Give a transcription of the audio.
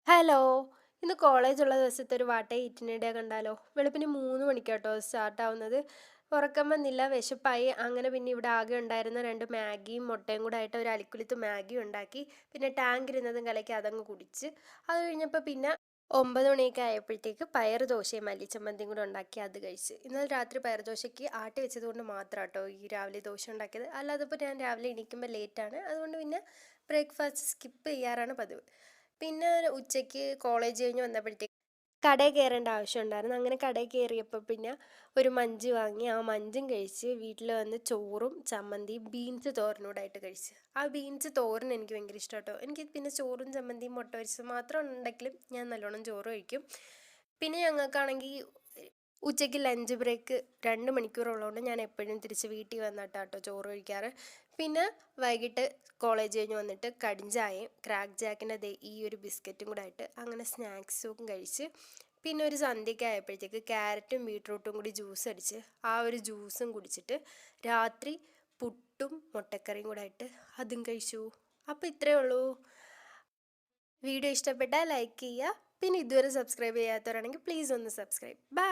Hello. ഇന്ന് കോളേജുള്ള ദിവസത്തെ ഒരു വാട്ടേ ഈറ്റിനിടെ കണ്ടാലോ? വെളുപ്പിന് 3 മണിക്കാട്ടോ സ്റ്റാർട്ടാവുന്നത്. ഉറക്കം വന്നില്ല, വിശപ്പായി. അങ്ങനെ പിന്നെ ഇവിടെ ആകെ ഉണ്ടായിരുന്ന 2 മാഗിയും മുട്ടയും കൂടെ ആയിട്ട് ഒരു അലിക്കുലിത്ത് മാഗി ഉണ്ടാക്കി. പിന്നെ ടാങ്ക് ഇരുന്നതും കലക്കി അതങ്ങ് കുടിച്ച്. അത് കഴിഞ്ഞപ്പോൾ പിന്നെ 9 മണിയൊക്കെ ആയപ്പോഴത്തേക്ക് പയർ ദോശയും മല്ലിച്ചമ്മന്തിയും കൂടെ ഉണ്ടാക്കി അത് കഴിച്ച്. ഇന്നലെ രാത്രി പയർ ദോശയ്ക്ക് ആട്ടി വെച്ചത് കൊണ്ട് മാത്രം കേട്ടോ ഈ രാവിലെ ദോശ ഉണ്ടാക്കിയത്. അല്ലാതെ ഇപ്പോൾ ഞാൻ രാവിലെ എണീക്കുമ്പോൾ ലേറ്റാണ്. അതുകൊണ്ട് പിന്നെ ബ്രേക്ക്ഫാസ്റ്റ് സ്കിപ്പ് ചെയ്യാറാണ് പതിവ്. പിന്നെ ഉച്ചയ്ക്ക് കോളേജ് കഴിഞ്ഞ് വന്നപ്പോഴത്തേക്ക് കടയിൽ കയറേണ്ട ആവശ്യമുണ്ടായിരുന്നു. അങ്ങനെ കടയിൽ കയറിയപ്പോൾ പിന്നെ ഒരു മഞ്ച് വാങ്ങി. ആ മഞ്ചും കഴിച്ച് വീട്ടിൽ വന്ന് ചോറും ചമ്മന്തിയും ബീൻസ് തോരനൂടായിട്ട് കഴിച്ച്. ആ ബീൻസ് തോരൻ എനിക്ക് ഭയങ്കര ഇഷ്ടം കേട്ടോ. എനിക്ക് പിന്നെ ചോറും ചമ്മന്തിയും മുട്ട പൊരിച്ചതും മാത്രം ഉണ്ടെങ്കിലും ഞാൻ നല്ലോണം ചോറ് കഴിക്കും. പിന്നെ ഞങ്ങൾക്കാണെങ്കിൽ ഉച്ചയ്ക്ക് ലഞ്ച് ബ്രേക്ക് 2 മണിക്കൂറുള്ളതുകൊണ്ട് ഞാൻ എപ്പോഴും തിരിച്ച് വീട്ടിൽ വന്നിട്ടാട്ടോ ചോറ് കഴിക്കാറ്. പിന്നെ വൈകിട്ട് കോളേജ് കഴിഞ്ഞ് വന്നിട്ട് കടിഞ്ചായയും ക്രാക്ക് ജാക്കിൻ്റെ ദേ ഈ ഒരു ബിസ്ക്കറ്റും കൂടെ ആയിട്ട് അങ്ങനെ സ്നാക്സും കഴിച്ച്. പിന്നെ ഒരു സന്ധ്യയ്ക്ക് ആയപ്പോഴത്തേക്ക് ക്യാരറ്റും ബീട്രൂട്ടും കൂടി ജ്യൂസ് അടിച്ച് ആ ഒരു ജ്യൂസും കുടിച്ചിട്ട് രാത്രി പുട്ടും മുട്ടക്കറിയും കൂടെ ആയിട്ട് അതും കഴിച്ചു. അപ്പോൾ ഇത്രയേ ഉള്ളൂ. വീഡിയോ ഇഷ്ടപ്പെട്ടാൽ ലൈക്ക് ചെയ്യുക. പിന്നെ ഇതുവരെ സബ്സ്ക്രൈബ് ചെയ്യാത്തവരാണെങ്കിൽ പ്ലീസ് ഒന്ന് സബ്സ്ക്രൈബ്. ബൈ.